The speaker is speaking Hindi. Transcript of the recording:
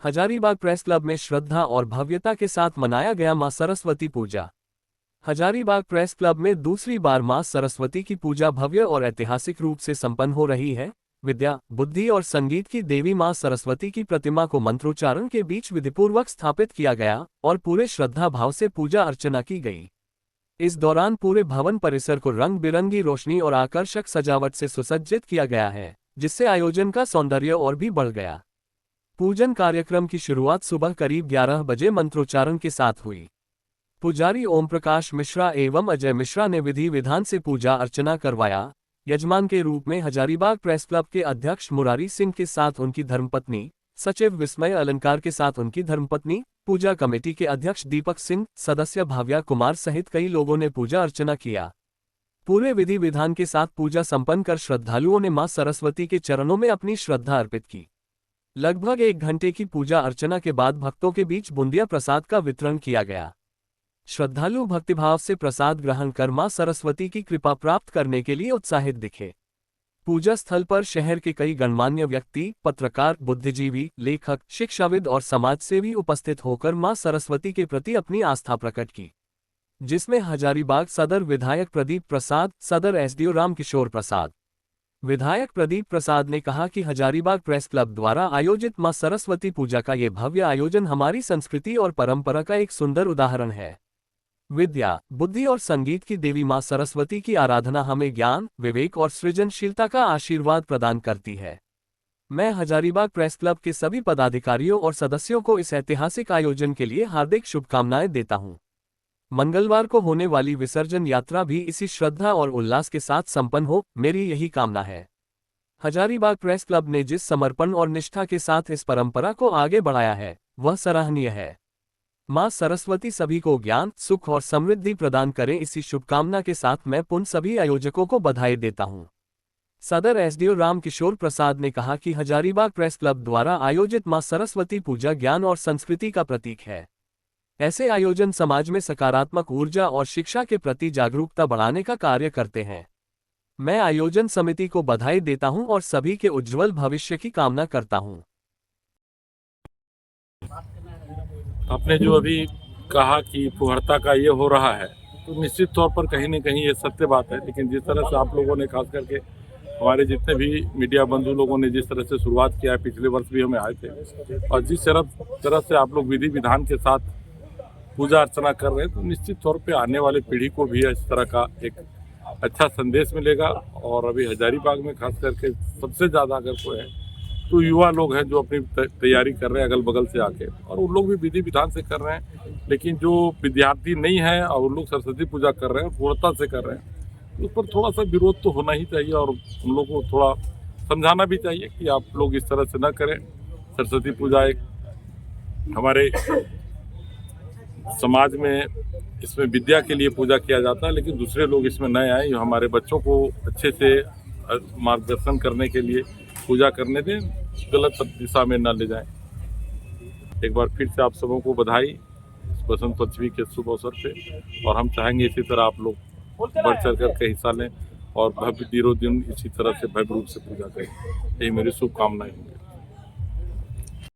हजारीबाग प्रेस क्लब में श्रद्धा और भव्यता के साथ मनाया गया मां सरस्वती पूजा। हजारीबाग प्रेस क्लब में दूसरी बार मां सरस्वती की पूजा भव्य और ऐतिहासिक रूप से संपन्न हो रही है। विद्या, बुद्धि और संगीत की देवी मां सरस्वती की प्रतिमा को मंत्रोच्चारण के बीच विधिपूर्वक स्थापित किया गया और पूरे श्रद्धा भाव से पूजा अर्चना की गई। इस दौरान पूरे भवन परिसर को रंग बिरंगी रोशनी और आकर्षक सजावट से सुसज्जित किया गया है, जिससे आयोजन का सौंदर्य और भी बढ़ गया। पूजन कार्यक्रम की शुरुआत सुबह करीब 11 बजे मंत्रोच्चारण के साथ हुई। पुजारी ओम प्रकाश मिश्रा एवं अजय मिश्रा ने विधि विधान से पूजा अर्चना करवाया। यजमान के रूप में हजारीबाग प्रेस क्लब के अध्यक्ष मुरारी सिंह के साथ उनकी धर्मपत्नी, सचिव विस्मय अलंकार के साथ उनकी धर्मपत्नी, पूजा कमेटी के अध्यक्ष दीपक सिंह, सदस्य भाव्या कुमार सहित कई लोगों ने पूजा अर्चना किया। पूरे विधि विधान के साथ पूजा संपन्न कर श्रद्धालुओं ने मां सरस्वती के चरणों में अपनी श्रद्धा अर्पित की। लगभग 1 घंटे की पूजा अर्चना के बाद भक्तों के बीच बूंदिया प्रसाद का वितरण किया गया। श्रद्धालु भक्तिभाव से प्रसाद ग्रहण कर मां सरस्वती की कृपा प्राप्त करने के लिए उत्साहित दिखे। पूजा स्थल पर शहर के कई गणमान्य व्यक्ति, पत्रकार, बुद्धिजीवी, लेखक, शिक्षाविद और समाजसेवी उपस्थित होकर मां सरस्वती के प्रति अपनी आस्था प्रकट की, जिसमें हजारीबाग सदर विधायक प्रदीप प्रसाद, सदर एसडीओ रामकिशोर प्रसाद। विधायक प्रदीप प्रसाद ने कहा कि हजारीबाग प्रेस क्लब द्वारा आयोजित मां सरस्वती पूजा का ये भव्य आयोजन हमारी संस्कृति और परंपरा का एक सुंदर उदाहरण है। विद्या, बुद्धि और संगीत की देवी मां सरस्वती की आराधना हमें ज्ञान, विवेक और सृजनशीलता का आशीर्वाद प्रदान करती है। मैं हजारीबाग प्रेस क्लब के सभी पदाधिकारियों और सदस्यों को इस ऐतिहासिक आयोजन के लिए हार्दिक शुभकामनाएं देता हूं। मंगलवार को होने वाली विसर्जन यात्रा भी इसी श्रद्धा और उल्लास के साथ संपन्न हो, मेरी यही कामना है। हजारीबाग प्रेस क्लब ने जिस समर्पण और निष्ठा के साथ इस परंपरा को आगे बढ़ाया है, वह सराहनीय है। मां सरस्वती सभी को ज्ञान, सुख और समृद्धि प्रदान करें, इसी शुभकामना के साथ मैं पुनः सभी आयोजकों को बधाई देता हूं। सदर एसडीओ रामकिशोर प्रसाद ने कहा कि हजारीबाग प्रेस क्लब द्वारा आयोजित मां सरस्वती पूजा ज्ञान और संस्कृति का प्रतीक है। ऐसे आयोजन समाज में सकारात्मक ऊर्जा और शिक्षा के प्रति जागरूकता बढ़ाने का कार्य करते हैं। मैं आयोजन समिति को बधाई देता हूं और सभी के उज्जवल भविष्य की कामना करता हूं। आपने जो अभी कहा कि फुहरता का ये हो रहा है, तो निश्चित तौर पर कहीं न कहीं ये सत्य बात है। लेकिन जिस तरह से आप लोगों ने, खास करके हमारे जितने भी मीडिया बंधु लोगों ने जिस तरह से शुरुआत किया है, पिछले वर्ष भी हमें आए थे, और जिस तरह से आप लोग विधि विधान के साथ पूजा अर्चना कर रहे हैं, तो निश्चित तौर पे आने वाली पीढ़ी को भी इस तरह का एक अच्छा संदेश मिलेगा। और अभी हजारीबाग में खास करके सबसे ज़्यादा अगर कोई है तो युवा लोग हैं जो अपनी तैयारी कर रहे हैं अगल बगल से आके, और उन लोग भी विधि विधान से कर रहे हैं। लेकिन जो विद्यार्थी नहीं है और उन लोग सरस्वती पूजा कर रहे हैं, पूर्णता से कर रहे हैं, तो उस पर थोड़ा सा विरोध तो होना ही चाहिए और उन लोगों को थोड़ा समझाना भी चाहिए कि आप लोग इस तरह से न करें। सरस्वती पूजा एक हमारे समाज में, इसमें विद्या के लिए पूजा किया जाता है, लेकिन दूसरे लोग इसमें नए आए, हमारे बच्चों को अच्छे से मार्गदर्शन करने के लिए पूजा करने दें, गलत दिशा में न ले जाएं। एक बार फिर से आप सबों को बधाई बसंत पंचमी के शुभ अवसर पे, और हम चाहेंगे इसी तरह आप लोग बढ़ चढ़ करके हिस्सा लें और भव्य दिनों दिन इसी तरह से भव्य रूप से पूजा करें। यही मेरी शुभकामनाएं होंगी।